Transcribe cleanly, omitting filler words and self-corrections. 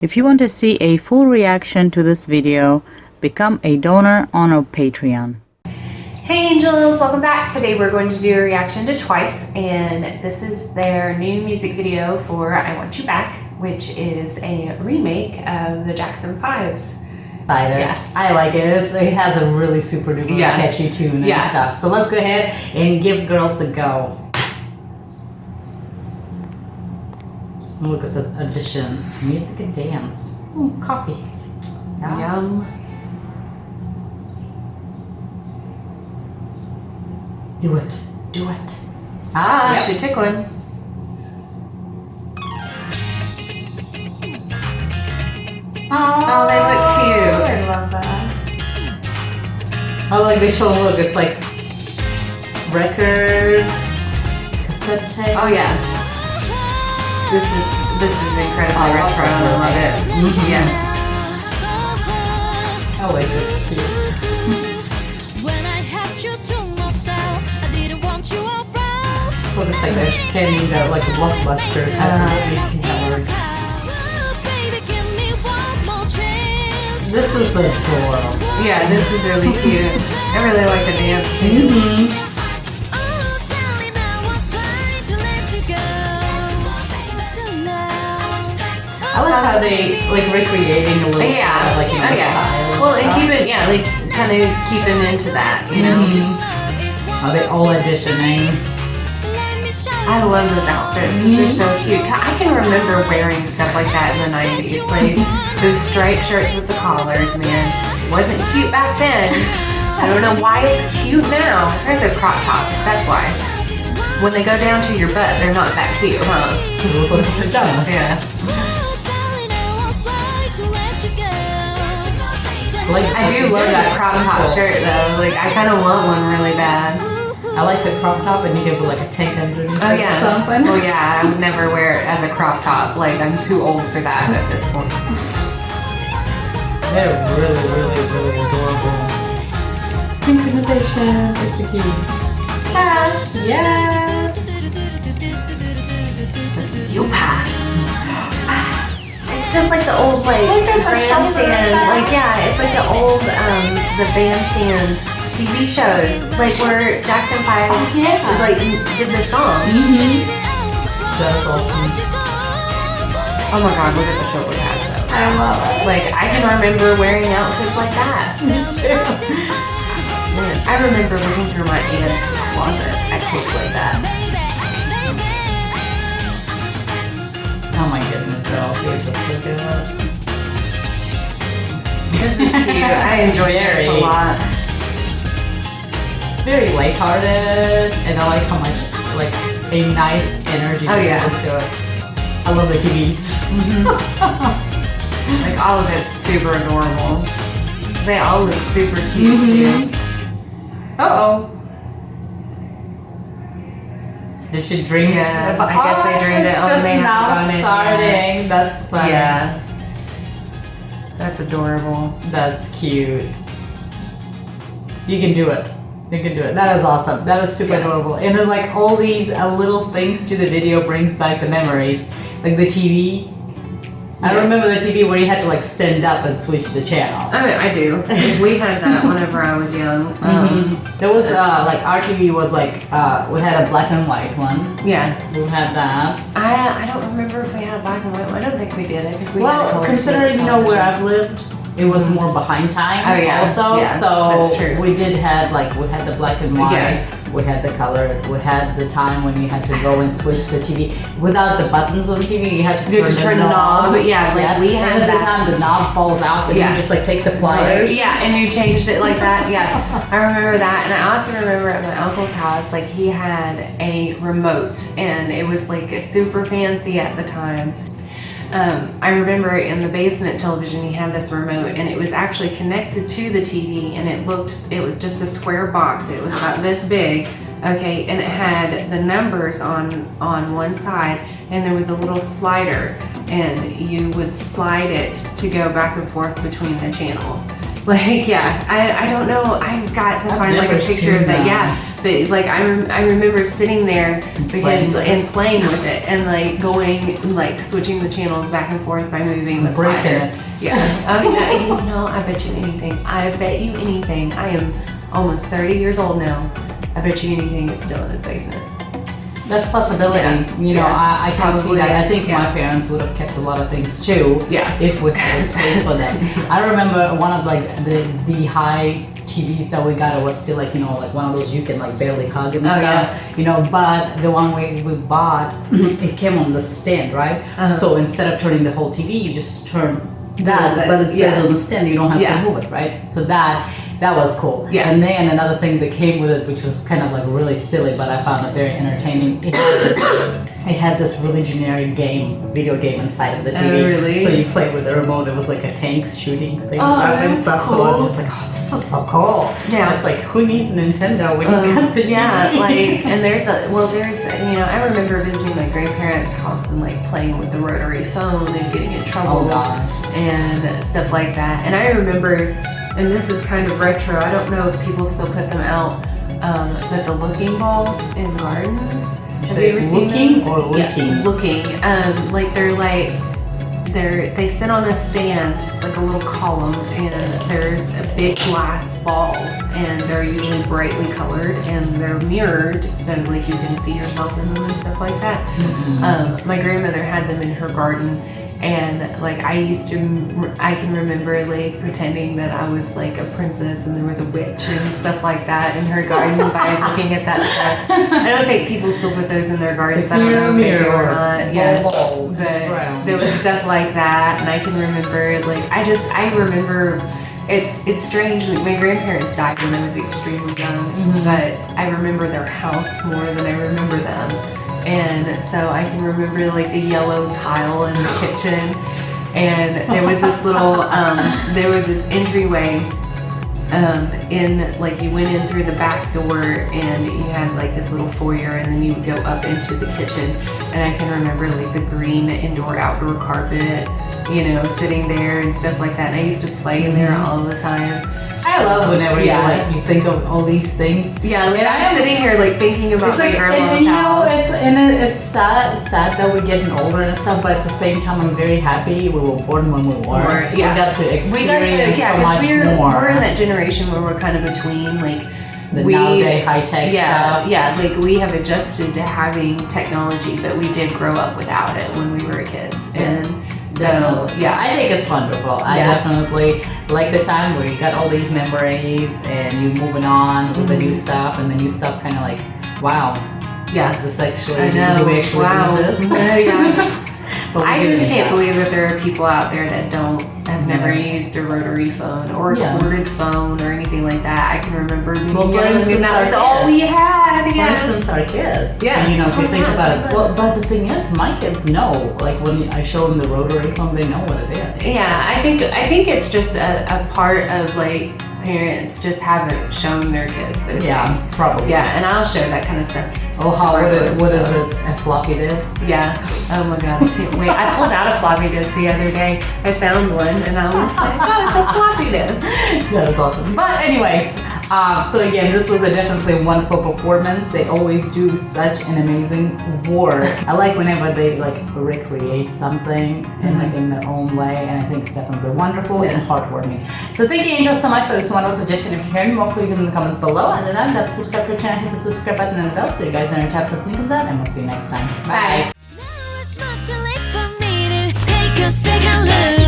If you want to see a full reaction to this video, become a donor on our Patreon. Hey Angels, welcome back. Today we're going to do a reaction to Twice, and this is their new music video for I Want You Back, which is a remake of the Jackson 5's. Yeah. I like it. It has a really super duper catchy tune and stuff. So let's go ahead and give girls a go. Look, it says auditions, music and dance. Ooh, coffee. Yes. Yum. Do it. Do it. Ah, she took one. Oh, they look cute. I love that. I like the show look. It's like records, cassette tape. Oh yes. This is incredibly retro. I love it. Mm-hmm. Yeah. Oh, like it's cute. When I had you to myself, I didn't want you around. Well, it's like they're scanning the like a blockbuster kind of movie network. Baby, give me one more chance. This is adorable. Yeah, this is really cute. I really like the dance too. Mm-hmm. Oh, darling, I was going to let you go. I like how they like recreating a little bit of like the style. Well, and keeping like kind of keeping into that, you know. Are they all auditioning? I love those outfits. They're so cute. I can remember wearing stuff like that in the 90s. Like those striped shirts with the collars, man. Wasn't cute back then. I don't know why it's cute now. There's a crop top. That's why. When they go down to your butt, they're not that cute, huh? It looks like a pajama. Yeah. Like, I do love that crop top shirt though. Like I kind of want one really bad. I like the crop top, and you can put like a tank underneath Oh yeah. or something. Oh yeah. I would never wear it as a crop top. Like I'm too old for that at this point. They're really, really, really adorable. Synchronization is the key. Pass. Yes. You pass. It's just like the old grandstand. Like yeah, it's like the old the bandstand TV shows. Like where Jackson 5 like did this song. That's awesome. Oh my god, look at the shoulder pads though. I love it. Like I can remember wearing outfits like that. Me too. Man, I remember looking through my aunt's closet at clothes like that. Oh my goodness, girl. She's just so good. This is cute. I enjoy this a lot. It's very lighthearted, and I like how much, like, a nice energy to it. I love the TVs. Like all of it's super adorable. They all look super cute too. Uh-oh. Did she dream? Yeah, I guess they dreamed it. It's Oh, just they now haven't gone in starting. yet. That's funny. Yeah. That's adorable. That's cute. You can do it. You can do it. That is awesome. That is super adorable. And then like all these little things to the video brings back the memories. Like the TV. I remember the TV where you had to like stand up and switch the channel. I mean, I do. We had that whenever I was young. There was like our TV was like we had a black and white one. Yeah. We had that. I don't remember if we had a black and white one. I don't think we did. I think we had a color considering TV. where I've lived, it was more behind time. Oh, yeah. Also, Yeah, so that's true. we did have like we had the black and white. Yeah. We had the color. We had the time when you had to go and switch the TV without the buttons on the TV. You had to turn the knob. But yeah, like we had and at the that. time the knob falls out, and you just like take the pliers. Yeah, and you changed it like that. Yeah, I remember that, and I also remember at my uncle's house, like he had a remote, and it was like super fancy at the time. I remember in the basement television he had this remote, and it was actually connected to the TV, and it was just a square box. It was about this big, okay, and it had the numbers on one side, and there was a little slider, and you would slide it to go back and forth between the channels. Like, yeah, I don't know. I've got to find like a never picture seen of that. that. Yeah, but like I remember sitting there because Playing. and playing with it and like going like switching the channels back and forth by moving the Breaking slider. it. Yeah. Oh yeah. You know, I bet you anything. I bet you anything. I am almost 30 years old now. I bet you anything it's still in his basement. That's a possibility. Yeah. You know, Yeah. I can see Probably that. I is. think Yeah. my parents would have kept a lot of things too. Yeah. If we had a space for them. I remember one of like the high TVs that we got. It was still like, you know, like one of those you can like barely hug and Oh, stuff. yeah. You know, but the one we bought, it came on the stand, right? So instead of turning the whole TV, you just turn that, but it says on the stand. You don't have Yeah. to move it, right? So that was cool. Yeah. And then another thing that came with it, which was kind of like really silly, but I found it very entertaining. It had this really generic video game inside of the TV. Oh, really? So you play with the remote. It was like a tanks shooting things Oh, up and that's stuff. So I cool. was just like, oh, this is so cool. Yeah. It's like, who needs Nintendo when you got the TV? Yeah, like, and there's you know, I remember visiting my grandparents' house and like playing with the rotary phone and getting in trouble Oh, gosh. and stuff like that. And I remember, and this is kind of retro, I don't know if people still put them out, but the looking balls in gardens. Have you ever seen Looking those? or leaking? Yeah, looking. Like they sit on a stand, like a little column, and there's a big glass balls, and they're usually brightly colored, and they're mirrored, so like you can see yourself in them and stuff like that. My grandmother had them in her garden, and like I can remember like pretending that I was like a princess and there was a witch and stuff like that in her garden by looking at that stuff. I don't think people still put those in their gardens. I don't know if they do or not. Yeah, but there was stuff like that, and I can remember like I remember. It's strange. Like my grandparents died when I was extremely young, but I remember their house more than I remember them. And so I can remember like the yellow tile in the kitchen, and there was this little, there was this entryway, in like you went in through the back door, and you had like this little foyer, and then you would go up into the kitchen. And I can remember like the green indoor-outdoor carpet, you know, sitting there and stuff like that. And I used to play in there all the time. I love whenever you think of all these things. Yeah, like I'm sitting here like thinking about my grandma's and, you know, house. it's sad that we're getting older and stuff, but at the same time, I'm very happy we were born when we were. Yeah. We got to experience so 'cause much we're more. in that generation where we're kind of between like the nowadays high-tech stuff. Yeah, like we have adjusted to having technology, but we did grow up without it when we were kids. Yes. And Definitely. so, yeah. I think it's wonderful. I Yeah. definitely like the time where you got all these memories and you moving on with the new stuff, and the new stuff kind of like, wow. Yeah. Is this actually, I know. do we actually Wow. do this? Yeah. But we I do just it. can't believe that there are people out there that have never used a rotary phone or a Yeah. corded phone or anything like that. I can remember being Well, for young instance, and that our was all we kids. had. For Yeah. instance, our kids. Yeah. You know, if you Oh, think yeah, about it. definitely. Well, but the thing is, my kids know. Like when I show them the rotary phone, they know what it is. Yeah, I think it's just a part of like parents just haven't shown their kids those Yeah, things. probably. Yeah, and I'll show that kind of stuff. Oh, how to my what kids, is so. it? A floppy disk? Yeah. Oh my god, I can't wait. I pulled out a floppy disk the other day. I found one and I was like, oh, it's a floppy disk. That is awesome. But anyways, so again, this was a definitely wonderful performance. They always do such an amazing work. I like whenever they like recreate something in like in their own way, and I think it's definitely wonderful and heartwarming. So thank you, Angel, so much for this wonderful suggestion. If you're hearing more, please leave them in the comments below. And then that subscribe to our channel, hit the subscribe button and the bell so you guys know every time something comes out. And we'll see you next time. Bye. Bye. Now it's much too late for me to take a second look.